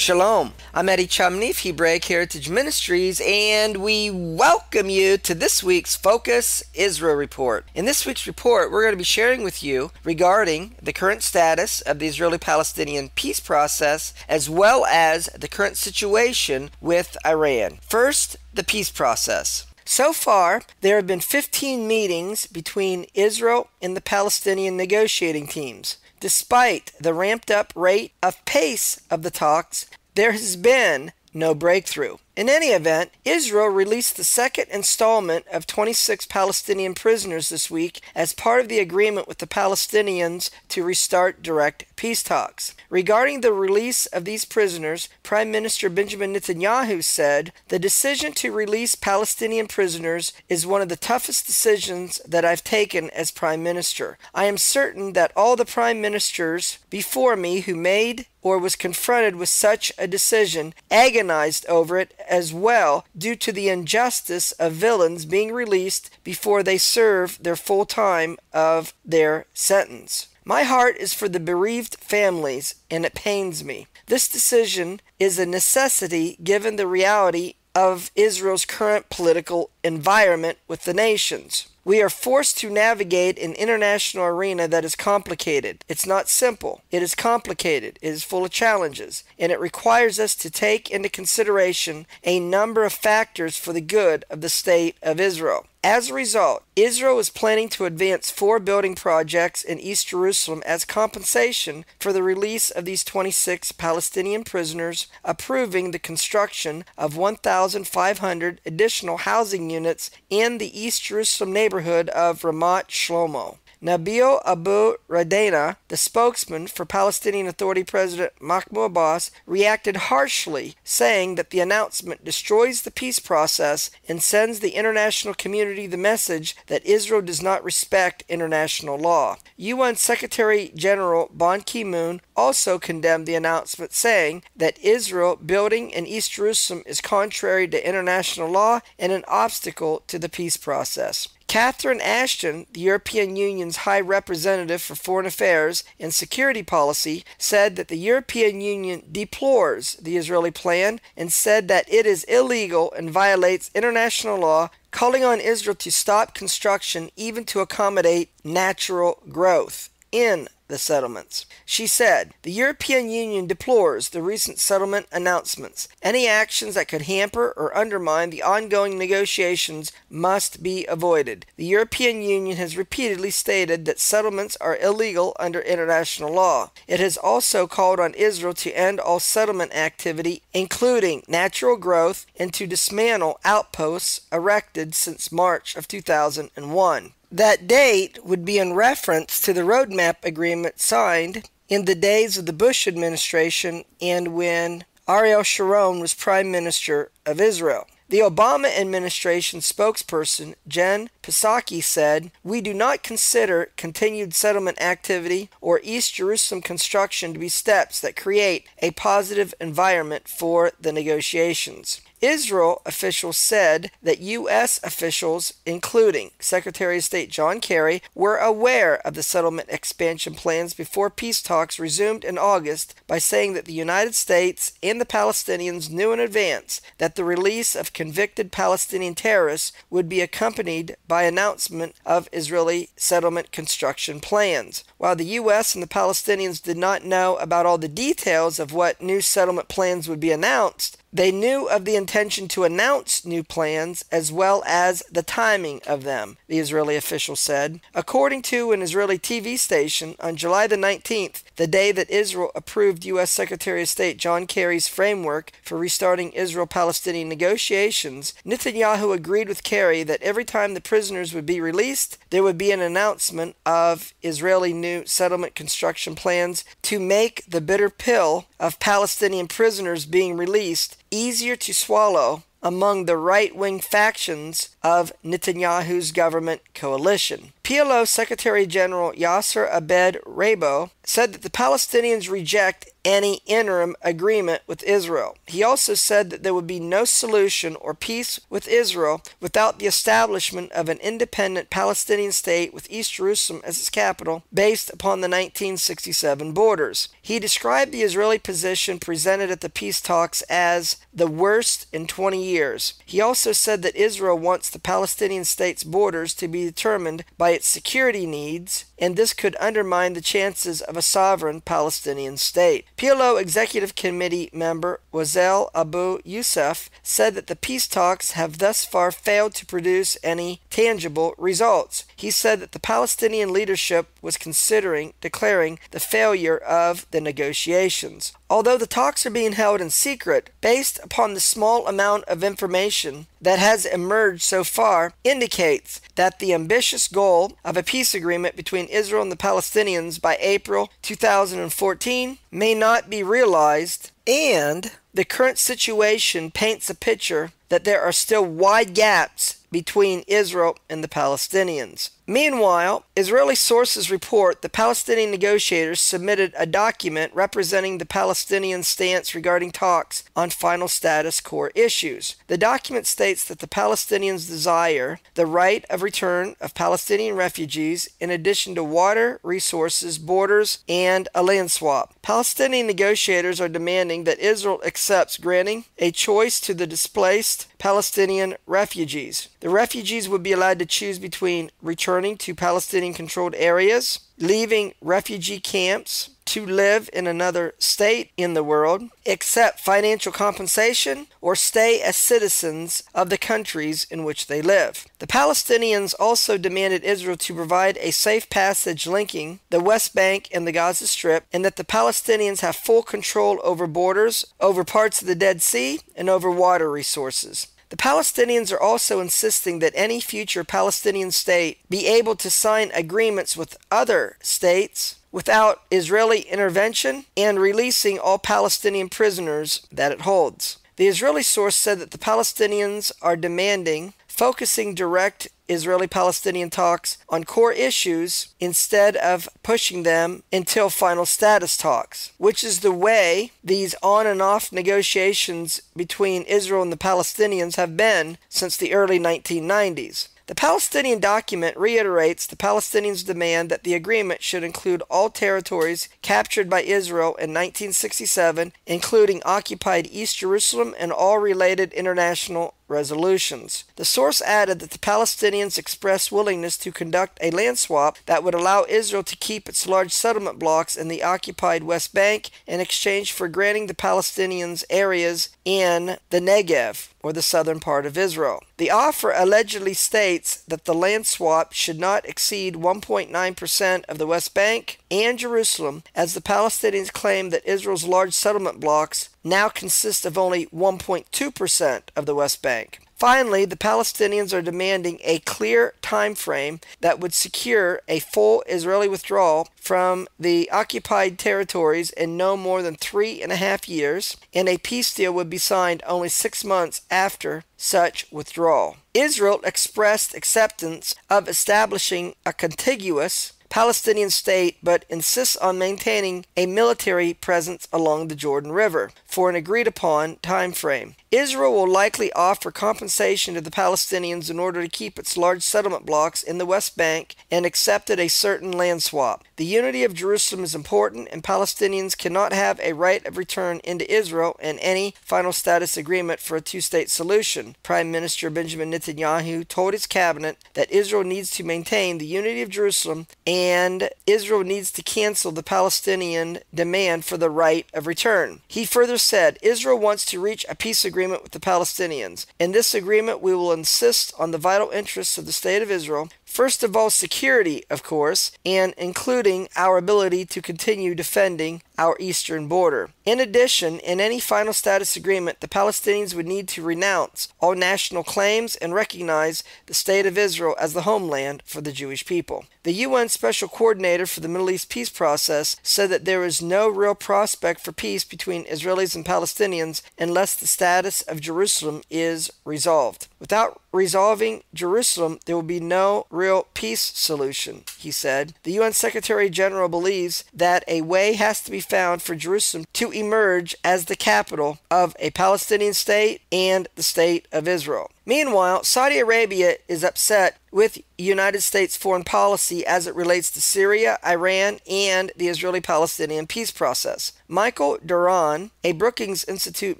Shalom. I'm Eddie Chumney of Hebraic Heritage Ministries, and we welcome you to this week's Focus Israel Report. In this week's report, we're going to be sharing with you regarding the current status of the Israeli-Palestinian peace process, as well as the current situation with Iran. First, the peace process. So far, there have been 15 meetings between Israel and the Palestinian negotiating teams. Despite the ramped-up rate of pace of the talks, there has been no breakthrough. In any event, Israel released the second installment of 26 Palestinian prisoners this week as part of the agreement with the Palestinians to restart direct peace talks. Regarding the release of these prisoners, Prime Minister Benjamin Netanyahu said, "The decision to release Palestinian prisoners is one of the toughest decisions that I've taken as Prime Minister. I am certain that all the Prime Ministers before me who made or was confronted with such a decision agonized over it as well, due to the injustice of villains being released before they serve their full time of their sentence. My heart is for the bereaved families, and it pains me. This decision is a necessity given the reality of Israel's current political environment with the nations. We are forced to navigate an international arena that is complicated. It's not simple. It is complicated. It is full of challenges. And it requires us to take into consideration a number of factors for the good of the state of Israel. As a result, Israel is planning to advance 4 building projects in East Jerusalem as compensation for the release of these 26 Palestinian prisoners, approving the construction of 1,500 additional housing units in the East Jerusalem neighborhood of Ramat Shlomo. Nabil Abu Radena, the spokesman for Palestinian Authority President Mahmoud Abbas, reacted harshly, saying that the announcement destroys the peace process and sends the international community the message that Israel does not respect international law. UN Secretary General Ban Ki-moon also condemned the announcement, saying that Israel building in East Jerusalem is contrary to international law and an obstacle to the peace process. Catherine Ashton, the European Union's High Representative for Foreign Affairs and Security Policy, said that the European Union deplores the Israeli plan and said that it is illegal and violates international law, calling on Israel to stop construction even to accommodate natural growth in the settlements. She said, "The European Union deplores the recent settlement announcements. Any actions that could hamper or undermine the ongoing negotiations must be avoided. The European Union has repeatedly stated that settlements are illegal under international law. It has also called on Israel to end all settlement activity, including natural growth, and to dismantle outposts erected since March of 2001. That date would be in reference to the roadmap agreement signed in the days of the Bush administration and when Ariel Sharon was Prime Minister of Israel. The Obama administration spokesperson Jen Psaki said, "We do not consider continued settlement activity or East Jerusalem construction to be steps that create a positive environment for the negotiations." Israel officials said that U.S. officials, including Secretary of State John Kerry, were aware of the settlement expansion plans before peace talks resumed in August by saying that the United States and the Palestinians knew in advance that the release of convicted Palestinian terrorists would be accompanied by announcement of Israeli settlement construction plans. While the U.S. and the Palestinians did not know about all the details of what new settlement plans would be announced, they knew of the intention to announce new plans as well as the timing of them, the Israeli official said. According to an Israeli TV station, on July the 19th, the day that Israel approved U.S. Secretary of State John Kerry's framework for restarting Israel-Palestinian negotiations, Netanyahu agreed with Kerry that every time the prisoners would be released, there would be an announcement of Israeli new settlement construction plans to make the bitter pill of Palestinian prisoners being released easier to swallow among the right-wing factions of Netanyahu's government coalition. PLO Secretary General Yasser Abed Rabo said that the Palestinians reject any interim agreement with Israel. He also said that there would be no solution or peace with Israel without the establishment of an independent Palestinian state with East Jerusalem as its capital, based upon the 1967 borders. He described the Israeli position presented at the peace talks as the worst in 20 years. He also said that Israel wants the Palestinian state's borders to be determined by its security needs, and this could undermine the chances of a sovereign Palestinian state. PLO Executive Committee member Wazel Abu Yusuf said that the peace talks have thus far failed to produce any tangible results. He said that the Palestinian leadership was considering declaring the failure of the negotiations. Although the talks are being held in secret, based upon the small amount of information that has emerged so far, indicates that the ambitious goal of a peace agreement between Israel and the Palestinians by April 2014 may not be realized, and the current situation paints a picture that there are still wide gaps between Israel and the Palestinians. Meanwhile, Israeli sources report the Palestinian negotiators submitted a document representing the Palestinian stance regarding talks on final status core issues. The document states that the Palestinians desire the right of return of Palestinian refugees in addition to water, resources, borders, and a land swap. Palestinian negotiators are demanding that Israel accepts granting a choice to the displaced Palestinian refugees. The refugees would be allowed to choose between returning to Palestinian-controlled areas, leaving refugee camps to live in another state in the world, accept financial compensation, or stay as citizens of the countries in which they live. The Palestinians also demanded Israel to provide a safe passage linking the West Bank and the Gaza Strip, and that the Palestinians have full control over borders, over parts of the Dead Sea, and over water resources. The Palestinians are also insisting that any future Palestinian state be able to sign agreements with other states without Israeli intervention and releasing all Palestinian prisoners that it holds. The Israeli source said that the Palestinians are demanding focusing direct Israeli-Palestinian talks on core issues instead of pushing them until final status talks, which is the way these on and off negotiations between Israel and the Palestinians have been since the early 1990s. The Palestinian document reiterates the Palestinians' demand that the agreement should include all territories captured by Israel in 1967, including occupied East Jerusalem and all related international resolutions. The source added that the Palestinians expressed willingness to conduct a land swap that would allow Israel to keep its large settlement blocks in the occupied West Bank in exchange for granting the Palestinians areas in the Negev, or the southern part of Israel. The offer allegedly states that the land swap should not exceed 1.9% of the West Bank and Jerusalem, as the Palestinians claim that Israel's large settlement blocks now consist of only 1.2% of the West Bank. Finally, the Palestinians are demanding a clear time frame that would secure a full Israeli withdrawal from the occupied territories in no more than 3.5 years, and a peace deal would be signed only 6 months after such withdrawal. Israel expressed acceptance of establishing a contiguous Palestinian state, but insists on maintaining a military presence along the Jordan River for an agreed-upon time frame. Israel will likely offer compensation to the Palestinians in order to keep its large settlement blocks in the West Bank and accepted a certain land swap. The unity of Jerusalem is important, and Palestinians cannot have a right of return into Israel in any final status agreement for a two-state solution. Prime Minister Benjamin Netanyahu told his cabinet that Israel needs to maintain the unity of Jerusalem and Israel needs to cancel the Palestinian demand for the right of return. He further said, Israel wants to reach a peace agreement with the Palestinians. In this agreement, we will insist on the vital interests of the State of Israel, first of all security, of course, and including our ability to continue defending our eastern border. In addition, in any final status agreement, the Palestinians would need to renounce all national claims and recognize the State of Israel as the homeland for the Jewish people. The UN Special Coordinator for the Middle East peace process said that there is no real prospect for peace between Israelis and Palestinians unless the status of Jerusalem is resolved. Without resolving Jerusalem, there will be no real peace solution, he said. The UN Secretary General believes that a way has to be found for Jerusalem to emerge as the capital of a Palestinian state and the State of Israel. Meanwhile, Saudi Arabia is upset with United States foreign policy as it relates to Syria, Iran, and the Israeli-Palestinian peace process. Michael Doran, a Brookings Institute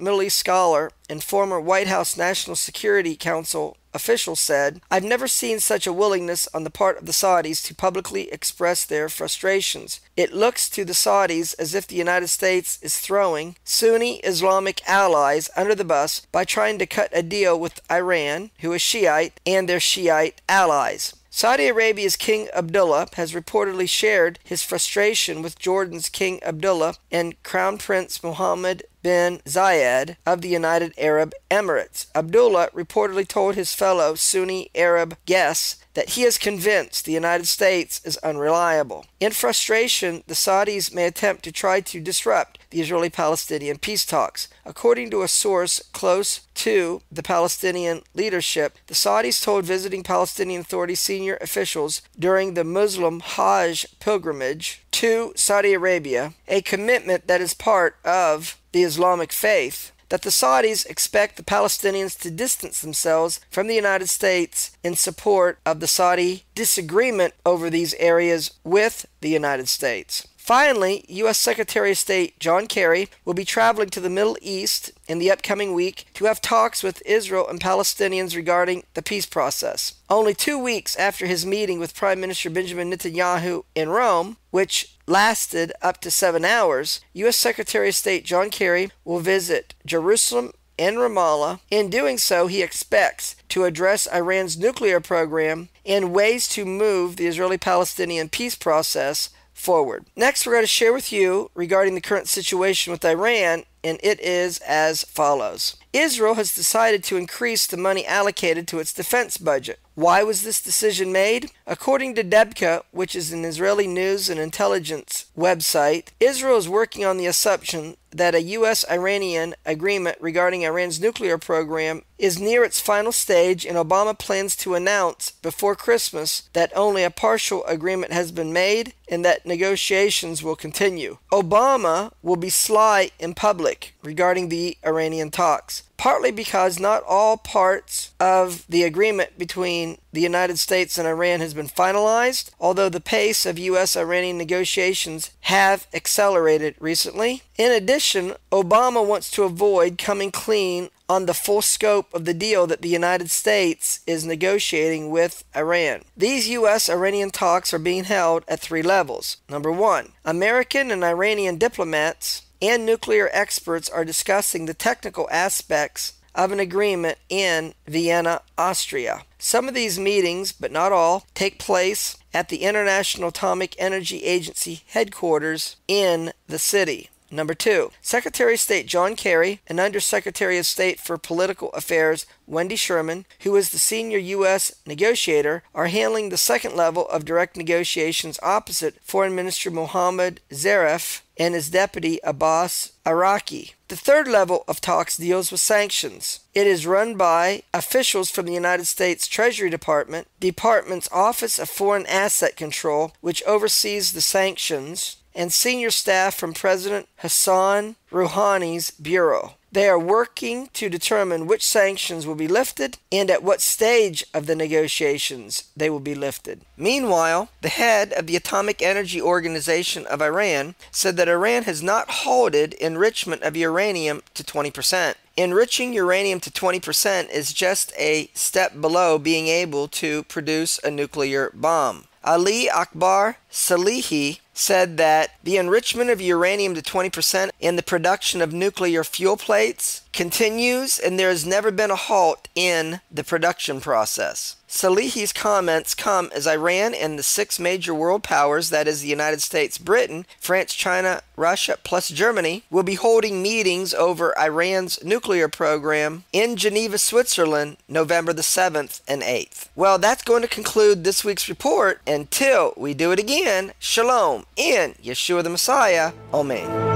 Middle East scholar and former White House National Security Council official, said, "I've never seen such a willingness on the part of the Saudis to publicly express their frustrations. It looks to the Saudis as if the United States is throwing Sunni Islamic allies under the bus by trying to cut a deal with Iran, who is Shiite, and their Shiite allies." Saudi Arabia's King Abdullah has reportedly shared his frustration with Jordan's King Abdullah and Crown Prince Mohammed bin Zayed of the United Arab Emirates. Abdullah reportedly told his fellow Sunni Arab guests that he is convinced the United States is unreliable. In frustration, the Saudis may attempt to try to disrupt the Israeli-Palestinian peace talks. According to a source close to the Palestinian leadership, the Saudis told visiting Palestinian Authority senior officials during the Muslim Hajj pilgrimage to Saudi Arabia, a commitment that is part of the Islamic faith, that the Saudis expect the Palestinians to distance themselves from the United States in support of the Saudi disagreement over these areas with the United States. Finally, U.S. Secretary of State John Kerry will be traveling to the Middle East in the upcoming week to have talks with Israel and Palestinians regarding the peace process. Only 2 weeks after his meeting with Prime Minister Benjamin Netanyahu in Rome, which lasted up to 7 hours, U.S. Secretary of State John Kerry will visit Jerusalem and Ramallah. In doing so, he expects to address Iran's nuclear program and ways to move the Israeli-Palestinian peace process forward. Next, we're going to share with you regarding the current situation with Iran, and it is as follows. Israel has decided to increase the money allocated to its defense budget. Why was this decision made? According to Debka, which is an Israeli news and intelligence website, Israel is working on the assumption that a U.S.-Iranian agreement regarding Iran's nuclear program is near its final stage, and Obama plans to announce before Christmas that only a partial agreement has been made and that negotiations will continue. Obama will be sly in public regarding the Iranian talks, partly because not all parts of the agreement between the United States and Iran has been finalized, although the pace of U.S.-Iranian negotiations have accelerated recently. In addition, Obama wants to avoid coming clean on the full scope of the deal that the United States is negotiating with Iran. These U.S.-Iranian talks are being held at 3 levels. Number 1, American and Iranian diplomats and nuclear experts are discussing the technical aspects of an agreement in Vienna, Austria. Some of these meetings, but not all, take place at the International Atomic Energy Agency headquarters in the city. Number 2, Secretary of State John Kerry and Undersecretary of State for Political Affairs Wendy Sherman, who is the senior U.S. negotiator, are handling the second level of direct negotiations opposite Foreign Minister Mohammad Zarif and his deputy Abbas Araki. The third level of talks deals with sanctions. It is run by officials from the United States Treasury Department's Office of Foreign Asset Control, which oversees the sanctions, and senior staff from President Hassan Rouhani's bureau. They are working to determine which sanctions will be lifted and at what stage of the negotiations they will be lifted. Meanwhile, the head of the Atomic Energy Organization of Iran said that Iran has not halted enrichment of uranium to 20%. Enriching uranium to 20% is just a step below being able to produce a nuclear bomb. Ali Akbar Salehi said that the enrichment of uranium to 20% and the production of nuclear fuel plates continues, and there has never been a halt in the production process. Salehi's comments come as Iran and the six major world powers, that is the United States, Britain, France, China, Russia, plus Germany, will be holding meetings over Iran's nuclear program in Geneva, Switzerland, November the 7th and 8th. Well, that's going to conclude this week's report. Until we do it again, Shalom in Yeshua the Messiah. Amen.